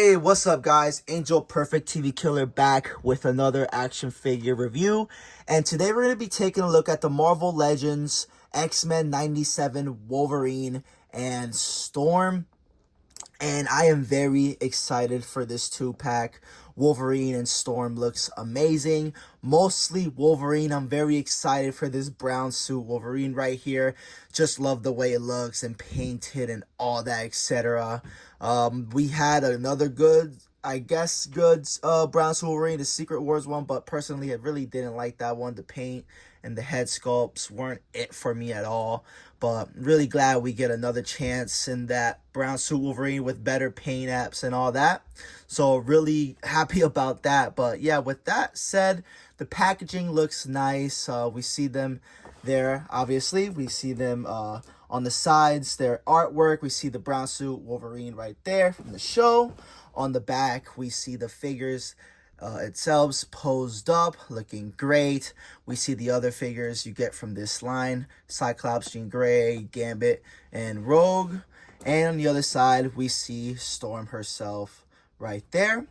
Hey, what's up guys? Angel Perfect TV Killer back with another action figure review. And today we're going to be taking a look at the Marvel Legends X-Men 97 Wolverine and Storm. And I am very excited for this 2-pack. Wolverine and Storm looks amazing. Mostly Wolverine. I'm very excited for this brown suit Wolverine right here. Just love the way it looks and painted and all that, etc. We had another good brown suit Wolverine, the Secret Wars one, but personally I really didn't like that one. The paint and the head sculpts weren't it for me at all. But really glad we get another chance in that brown suit Wolverine with better paint apps and all that. So really happy about that. But yeah, with that said, the packaging looks nice. We see them there, obviously. We see them on the sides, their artwork. We see the brown suit Wolverine right there from the show. On the back, we see the figures itself posed up, looking great. We see the other figures you get from this line: Cyclops, Jean Grey, Gambit, and Rogue. And on the other side, we see Storm herself right there.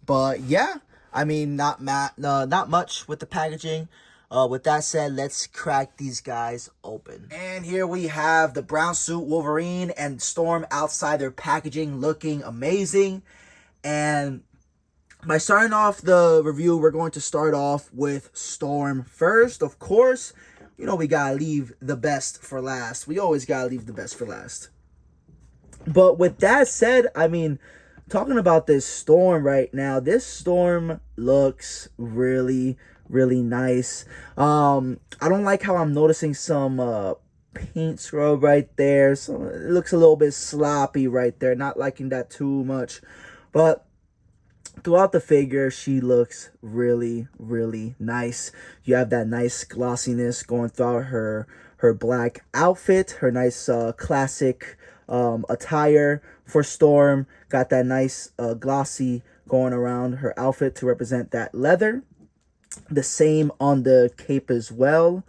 But yeah, I mean, not much with the packaging. With that said, let's crack these guys open. And here we have the brown suit Wolverine and Storm outside their packaging, looking amazing. And by starting off the review, we're going to start off with Storm first. Of course, you know we gotta leave the best for last. We always gotta leave the best for last. But with that said, I mean, talking about this Storm right now, this Storm looks really nice. I don't like how I'm noticing some paint scrub right there. So it looks a little bit sloppy right there. Not liking that too much. But throughout the figure, she looks really nice. You have that nice glossiness going throughout her black outfit, her nice classic attire for Storm. Got that nice glossy going around her outfit to represent that leather. The same on the cape as well,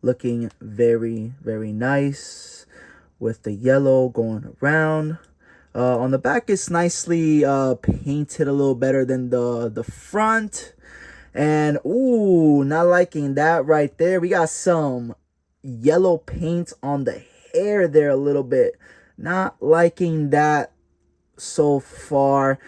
looking very nice with the yellow going around. On the back, it's nicely painted a little better than the front. And ooh, not liking that right there. We got some yellow paint on the hair there a little bit. Not liking that so far.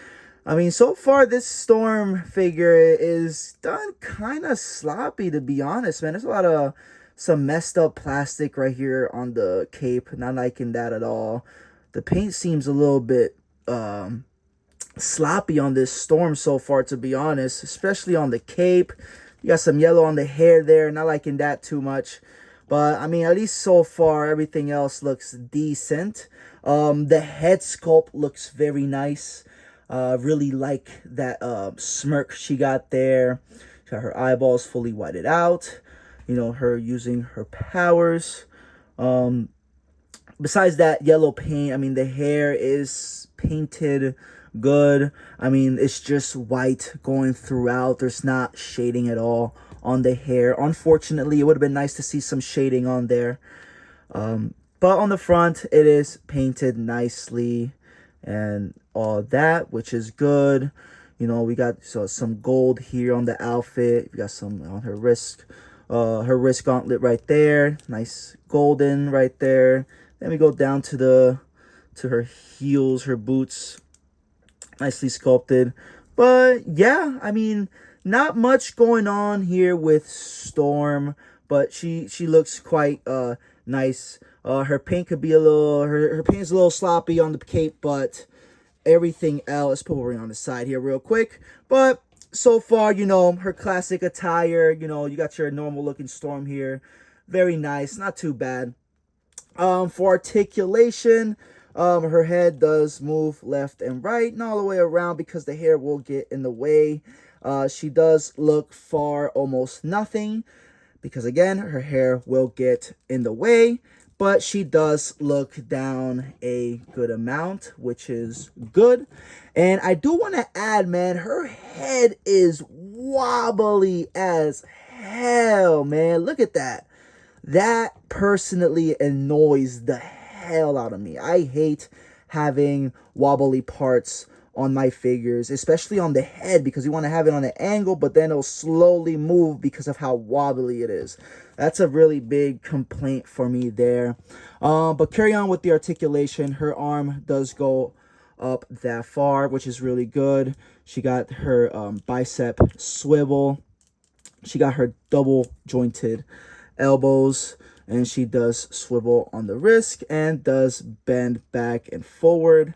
I mean, so far this Storm figure is done kind of sloppy, to be honest, man. There's a lot of some messed up plastic right here on the cape. Not liking that at all. The paint seems a little bit sloppy on this Storm so far, to be honest, especially on the cape. You got some yellow on the hair there. Not liking that too much. But, I mean, at least so far, everything else looks decent. The head sculpt looks very nice. Really like that smirk she got there. She got her eyeballs fully whited out. You know, her using her powers. Besides that yellow paint, I mean, the hair is painted good. I mean, it's just white going throughout. There's not shading at all on the hair. Unfortunately, it would have been nice to see some shading on there. But on the front, it is painted nicely and all that, which is good. You know, we got some gold here on the outfit. We got some on her wrist gauntlet right there. Nice golden right there. Then we go down to her heels, her boots, nicely sculpted. But yeah, I mean, not much going on here with Storm, but she looks quite nice. Her paint could be a little, her paint's a little sloppy on the cape, but everything else, let's put Wolverine on the side here real quick. But so far, you know, her classic attire, you know, you got your normal looking Storm here. Very nice, not too bad. For articulation, her head does move left and right, not all the way around because the hair will get in the way. She does look far almost nothing because, again, her hair will get in the way. But she does look down a good amount, which is good. And I do want to add, man, her head is wobbly as hell, man. Look at that. That personally annoys the hell out of me. I hate having wobbly parts on my figures, especially on the head, because you want to have it on an angle, but then it'll slowly move because of how wobbly it is. That's a really big complaint for me there. But carry on with the articulation. Her arm does go up that far, which is really good. She got her bicep swivel. She got her double jointed elbows, and she does swivel on the wrist and does bend back and forward.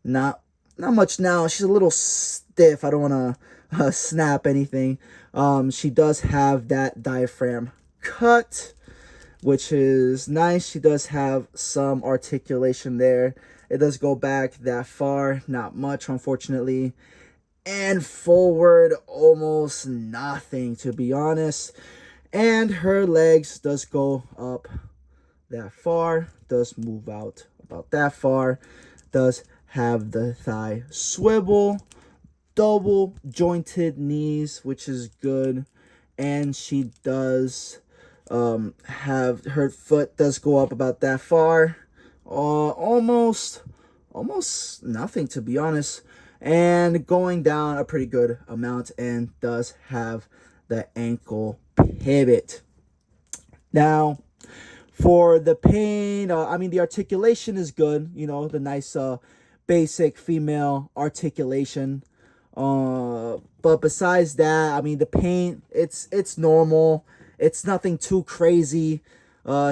Not much now. She's a little stiff. I don't want to snap anything. She does have that diaphragm cut, which is nice. She does have some articulation there. It does go back that far, not much, unfortunately. And forward, almost nothing, to be honest. And her legs does go up that far, does move out about that far, does have the thigh swivel, double jointed knees, which is good. And she does have her foot does go up about that far, almost nothing, to be honest, and going down a pretty good amount, and does have the ankle pivot. Now for the pain, I mean, the articulation is good, you know, the nice basic female articulation, but besides that, I mean, the paint, it's normal. It's nothing too crazy.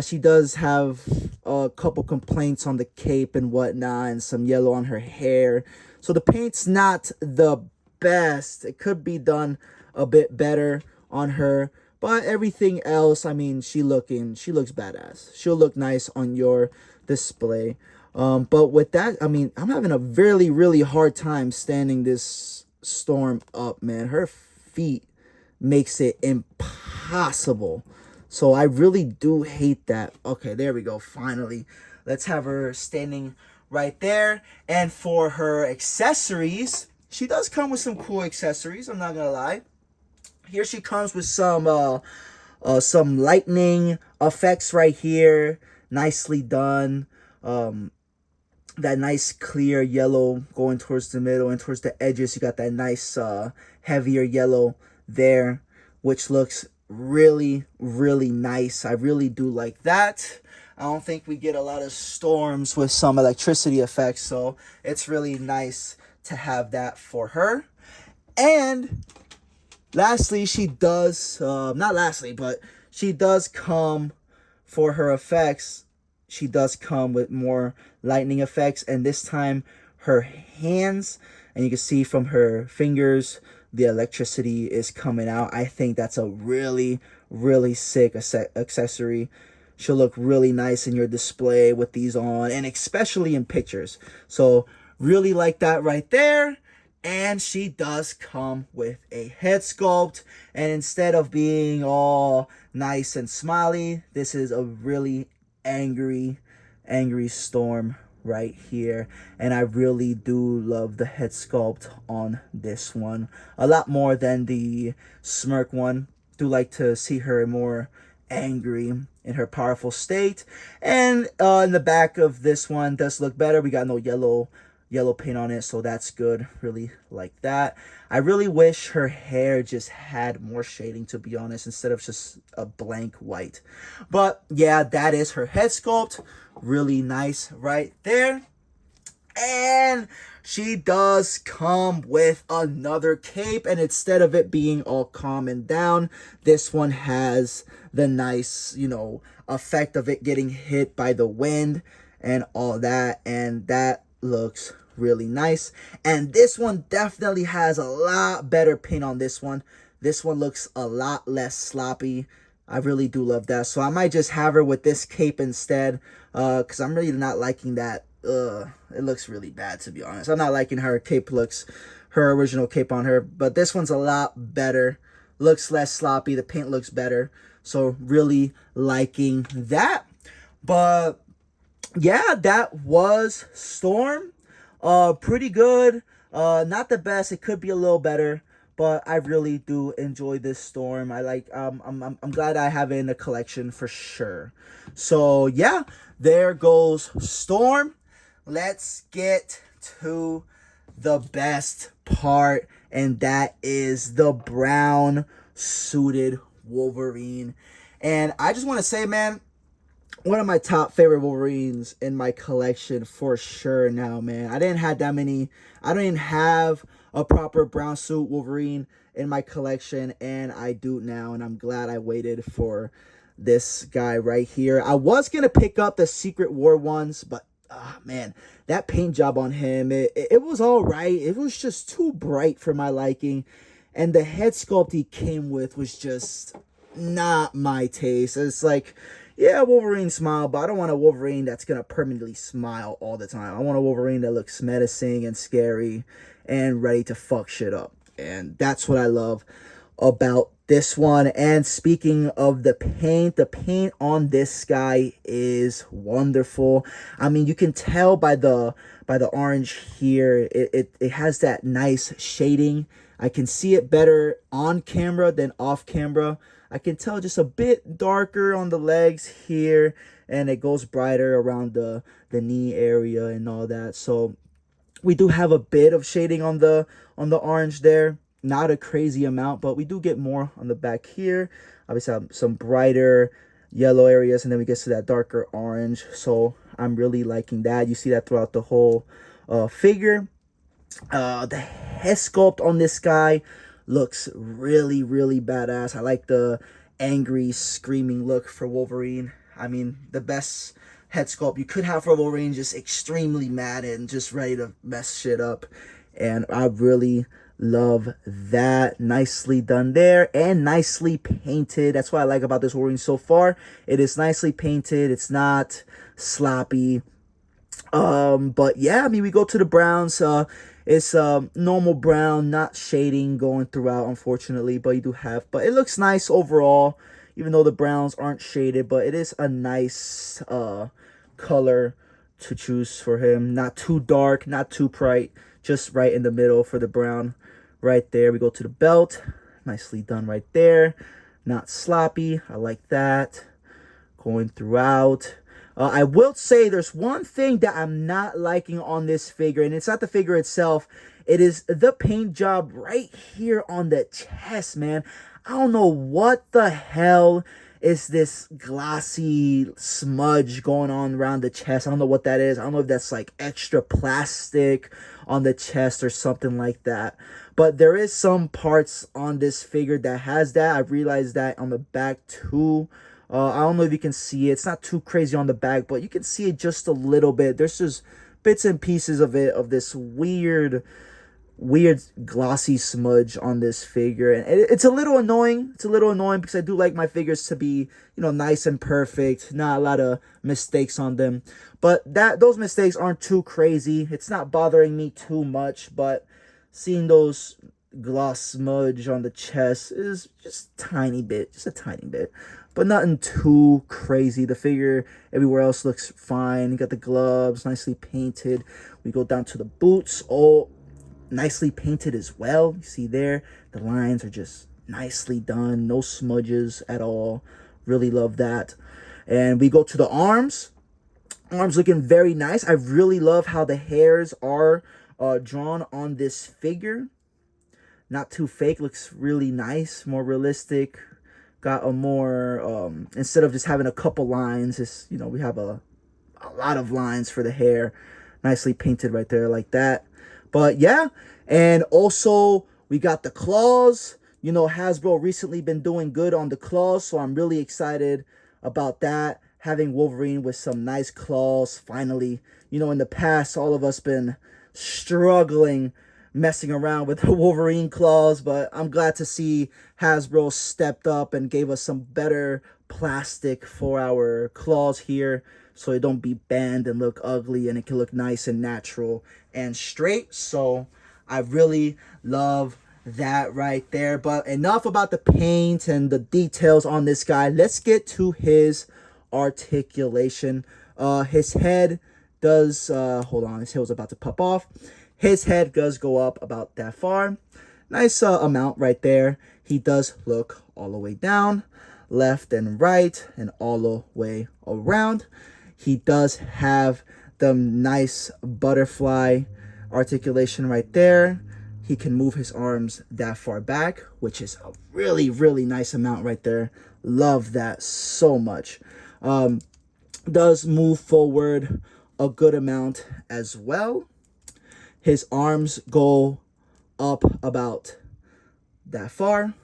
She does have a couple complaints on the cape and whatnot, and some yellow on her hair. So the paint's not the best. It could be done a bit better on her. But everything else, I mean, she looks badass. She'll look nice on your display. But with that, I mean, I'm having a really, really hard time standing this Storm up, man. Her feet makes it impossible. So I really do hate that. Okay, there we go. Finally, let's have her standing right there. And for her accessories, she does come with some cool accessories, I'm not gonna lie. Here she comes with some lightning effects right here, nicely done. That nice clear yellow going towards the middle and towards the edges. You got that nice heavier yellow there, which looks really, really nice. I really do like that. I don't think we get a lot of storms with some electricity effects, so it's really nice to have that for her. And lastly, she does, not lastly, but she does come for her effects. She does come with more lightning effects, and this time her hands, and you can see from her fingers, the electricity is coming out. I think that's a really, really sick accessory. She'll look really nice in your display with these on, and especially in pictures. So really like that right there. And she does come with a head sculpt, and instead of being all nice and smiley, this is a really angry Storm right here. And I really do love the head sculpt on this one a lot more than the smirk one. Do like to see her more angry in her powerful state. And in the back of this one does look better. We got no yellow paint on it, so that's good. Really like that. I really wish her hair just had more shading, to be honest, instead of just a blank white. But yeah, that is her head sculpt. Really nice right there. And she does come with another cape, and instead of it being all calm and down, this one has the nice, you know, effect of it getting hit by the wind and all that, and that looks really nice. And this one definitely has a lot better paint on this one. This one looks a lot less sloppy. I really do love that. So I might just have her with this cape instead, because I'm really not liking that. It looks really bad, to be honest. I'm not liking her cape looks, her original cape on her, but this one's a lot better. Looks less sloppy. The paint looks better. So really liking that. But yeah, that was Storm. Pretty good. Not the best. It could be a little better, but I really do enjoy this Storm. I like. I'm glad I have it in the collection for sure. So yeah, there goes Storm. Let's get to the best part, and that is the brown suited Wolverine. And I just want to say, man, one of my top favorite Wolverines in my collection for sure now, man. I didn't have that many. I don't even have a proper brown suit Wolverine in my collection, and I do now, and I'm glad I waited for this guy right here. I was going to pick up the Secret War ones, but man, that paint job on him, it was all right. It was just too bright for my liking, and the head sculpt he came with was just not my taste. It's like, yeah, Wolverine smile, but I don't want a Wolverine that's going to permanently smile all the time. I want a Wolverine that looks menacing and scary and ready to fuck shit up. And that's what I love about this one. And speaking of the paint on this guy is wonderful. I mean, you can tell by the orange here, it has that nice shading. I can see it better on camera than off camera. I can tell just a bit darker on the legs here, and it goes brighter around the knee area and all that. So we do have a bit of shading on the orange there. Not a crazy amount, but we do get more on the back here. Obviously, have some brighter yellow areas, and then we get to that darker orange. So I'm really liking that. You see that throughout the whole figure. The head sculpt on this guy looks really, really badass. I like the angry, screaming look for Wolverine. I mean, the best head sculpt you could have for Wolverine, just extremely mad and just ready to mess shit up. And I really love that. Nicely done there and nicely painted. That's what I like about this Wolverine so far. It is nicely painted. It's not sloppy. But yeah, I mean, we go to the browns. It's normal brown, not shading going throughout, unfortunately, but you do have, but it looks nice overall, even though the browns aren't shaded, but it is a nice color to choose for him. Not too dark, not too bright, just right in the middle for the brown right there. We go to the belt, nicely done right there, not sloppy. I like that. Going throughout. I will say there's one thing that I'm not liking on this figure, and it's not the figure itself. It is the paint job right here on the chest, man. I don't know what the hell is this glossy smudge going on around the chest. I don't know what that is. I don't know if that's like extra plastic on the chest or something like that. But there is some parts on this figure that has that. I realized that on the back too. I don't know if you can see it. It's not too crazy on the back, but you can see it just a little bit. There's just bits and pieces of it, of this weird glossy smudge on this figure. And it's a little annoying. It's a little annoying because I do like my figures to be, you know, nice and perfect. Not a lot of mistakes on them. But those mistakes aren't too crazy. It's not bothering me too much, but seeing those gloss smudge on the chest is just a tiny bit, but nothing too crazy. The figure everywhere else looks fine. You got the gloves nicely painted. We go down to the boots, all nicely painted as well. You see there, the lines are just nicely done, no smudges at all. Really love that. And we go to the arms. Arms looking very nice. I really love how the hairs are drawn on this figure. Not too fake, looks really nice, more realistic. Got a more, instead of just having a couple lines, it's, you know, we have a lot of lines for the hair. Nicely painted right there like that. But yeah, and also we got the claws. You know, Hasbro recently been doing good on the claws, so I'm really excited about that. Having Wolverine with some nice claws, finally. You know, in the past, all of us been struggling messing around with the Wolverine claws, but I'm glad to see Hasbro stepped up and gave us some better plastic for our claws here, so it don't be bent and look ugly, and it can look nice and natural and straight. So I really love that right there. But enough about the paint and the details on this guy. Let's get to his articulation. His head does hold on, his head was about to pop off. His head does go up about that far. Nice amount right there. He does look all the way down, left and right, and all the way around. He does have the nice butterfly articulation right there. He can move his arms that far back, which is a really, really nice amount right there. Love that so much. Does move forward a good amount as well. His arms go up about that far.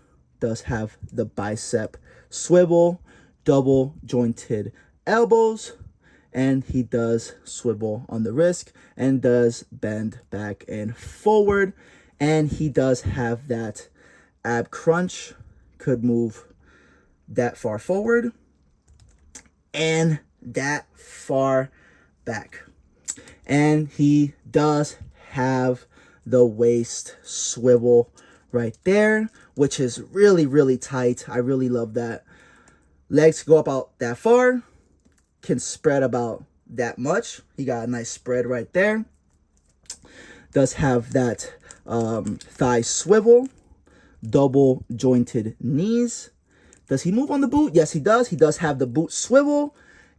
Does have the bicep swivel, double jointed elbows, and he does swivel on the wrist and does bend back and forward. And he does have that ab crunch, could move that far forward and that far back. And he does have the waist swivel right there, which is really, really tight. I really love that. Legs go about that far, can spread about that much. He got a nice spread right there. Does have that thigh swivel, double jointed knees. Does he move on the boot? Yes, he does. He does have the boot swivel,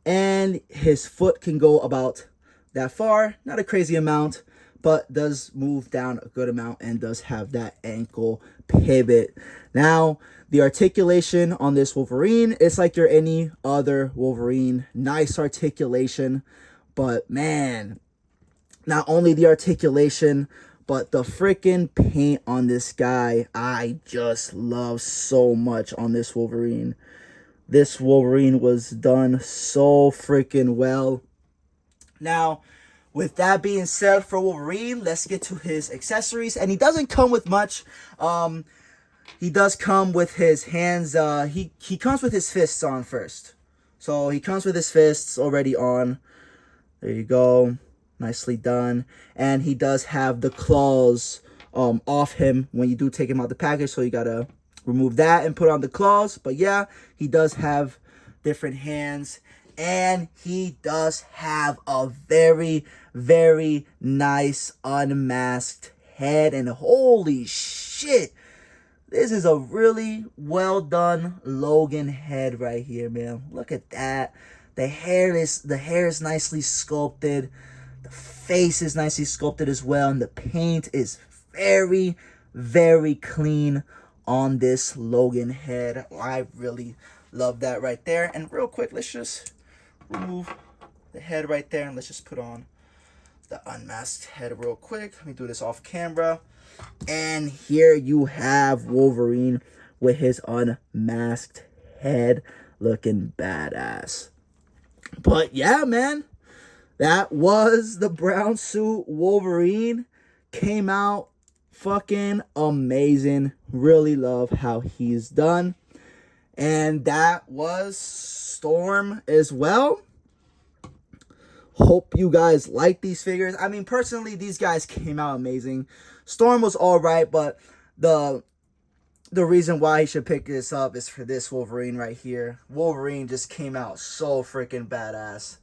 and his foot can go about that far. Not a crazy amount, but does move down a good amount and does have that ankle pivot. Now, the articulation on this Wolverine, it's like your any other Wolverine. Nice articulation, but man, not only the articulation, but the freaking paint on this guy, I just love so much on this Wolverine. This Wolverine was done so freaking well. Now, with that being said for Wolverine, let's get to his accessories. And he doesn't come with much. He does come with his hands. He comes with his fists on first. So he comes with his fists already on. There you go. Nicely done. And he does have the claws off him when you do take him out the package. So you got to remove that and put on the claws. But yeah, he does have different hands. And he does have a very, very nice unmasked head. And holy shit, this is a really well done Logan head right here, man. Look at that. The hair is nicely sculpted. The face is nicely sculpted as well. And the paint is very, very clean on this Logan head. I really love that right there. And real quick, let's just remove the head right there and let's just put on the unmasked head real quick. Let me do this off camera. And here you have Wolverine with his unmasked head looking badass. But yeah, man, that was the brown suit Wolverine. Came out fucking amazing. Really love how he's done. And that was Storm as well. Hope you guys like these figures. I mean, personally, these guys came out amazing. Storm was all right, but the reason why he should pick this up is for this Wolverine right here. Wolverine just came out so freaking badass.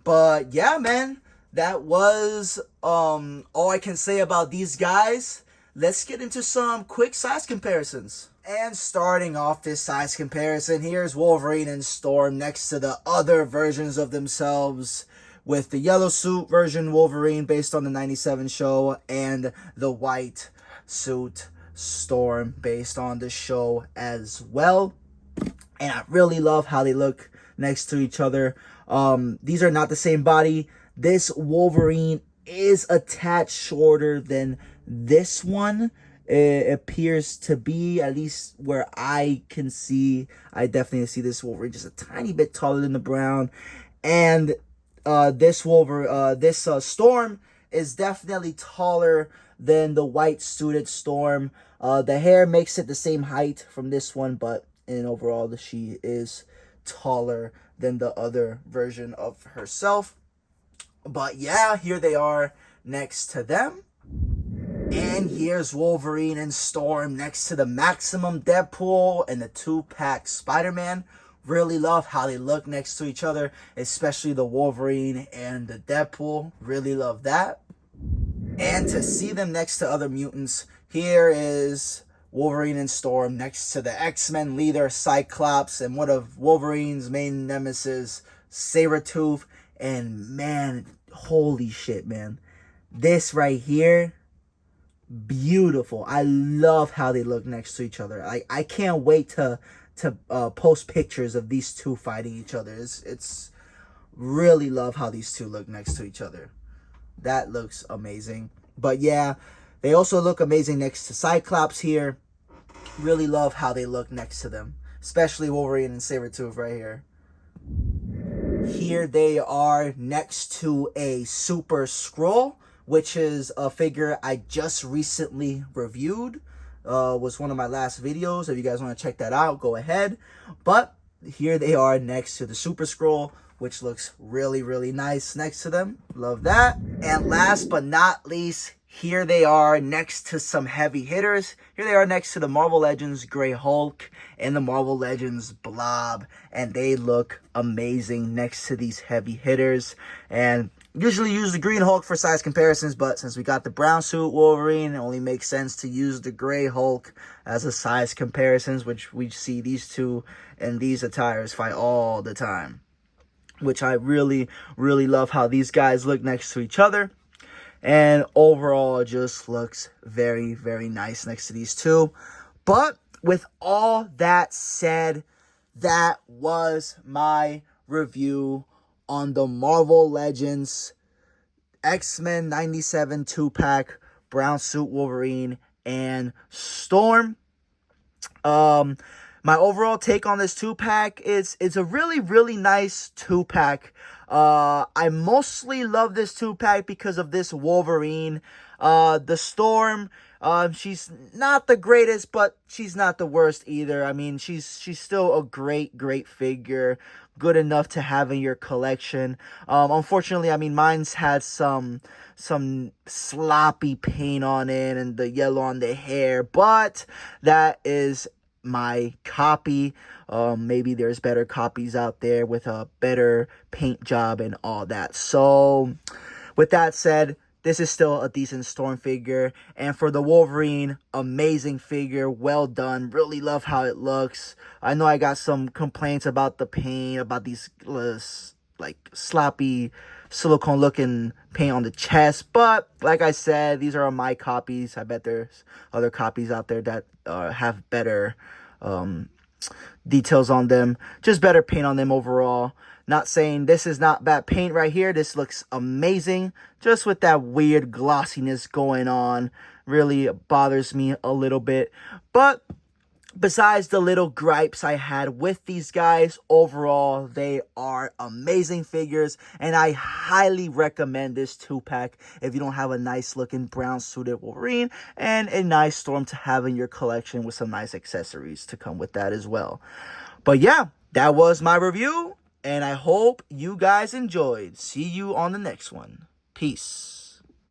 But yeah, man, that was all I can say about these guys. Let's get into some quick size comparisons. And starting off this size comparison, here's Wolverine and Storm next to the other versions of themselves, with the yellow suit version Wolverine based on the 97 show and the white suit Storm based on the show as well. And I really love how they look next to each other. These are not the same body. This Wolverine is a tad shorter than this one. It appears to be, at least where I can see. I definitely see this Wolverine just a tiny bit taller than the brown. And this Storm is definitely taller than the white suited Storm. The hair makes it the same height from this one, but in overall, she is taller than the other version of herself. But yeah, here they are next to them. And here's Wolverine and Storm next to the Maximum Deadpool and the 2-pack Spider-Man. Really love how they look next to each other, especially the Wolverine and the Deadpool. Really love that. And to see them next to other mutants, here is Wolverine and Storm next to the X-Men leader Cyclops and one of Wolverine's main nemesis, Sabretooth. And man, holy shit, man. This right here, beautiful. I love how they look next to each other. I can't wait to post pictures of these two fighting each other. It's really love how these two look next to each other. That looks amazing. But yeah, they also look amazing next to Cyclops here. Really love how they look next to them, especially Wolverine and Sabretooth right here. Here they are next to a Super Skrull, which is a figure I just recently reviewed. Was one of my last videos. If you guys want to check that out, go ahead. But here they are next to the Super Skrull, which looks really, really nice next to them. Love that. And last but not least, here they are next to some heavy hitters. Here they are next to the Marvel Legends Grey Hulk and the Marvel Legends Blob. And they look amazing next to these heavy hitters. And usually use the Green Hulk for size comparisons, but since we got the brown suit Wolverine, it only makes sense to use the Grey Hulk as a size comparisons, which we see these two and these attires fight all the time. Which I really, really love how these guys look next to each other. And overall, it just looks very, very nice next to these two. But with all that said, that was my review on the Marvel Legends X-Men 97 2-pack Brown Suit Wolverine and Storm. My overall take on this 2-pack is it's a really, really nice 2-pack. I mostly love this 2-pack because of this Wolverine. The Storm, she's not the greatest, but she's not the worst either. I mean, she's still a great, great figure. Good enough to have in your collection. Unfortunately, I mean, mine's had some sloppy paint on it and the yellow on the hair, but that is my copy. Maybe there's better copies out there with a better paint job and all that. So with that said, this is still a decent Storm figure. And for the Wolverine, amazing figure. Well done. Really love how it looks. I know I got some complaints about the paint, about these like sloppy silicone looking paint on the chest. But like I said, these are my copies. I bet there's other copies out there that have better details on them. Just better paint on them overall. Not saying this is not bad paint right here. This looks amazing. Just with that weird glossiness going on. Really bothers me a little bit. But besides the little gripes I had with these guys, overall, they are amazing figures. And I highly recommend this 2-pack if you don't have a nice looking brown suited Wolverine and a nice Storm to have in your collection with some nice accessories to come with that as well. But yeah, that was my review. And I hope you guys enjoyed. See you on the next one. Peace.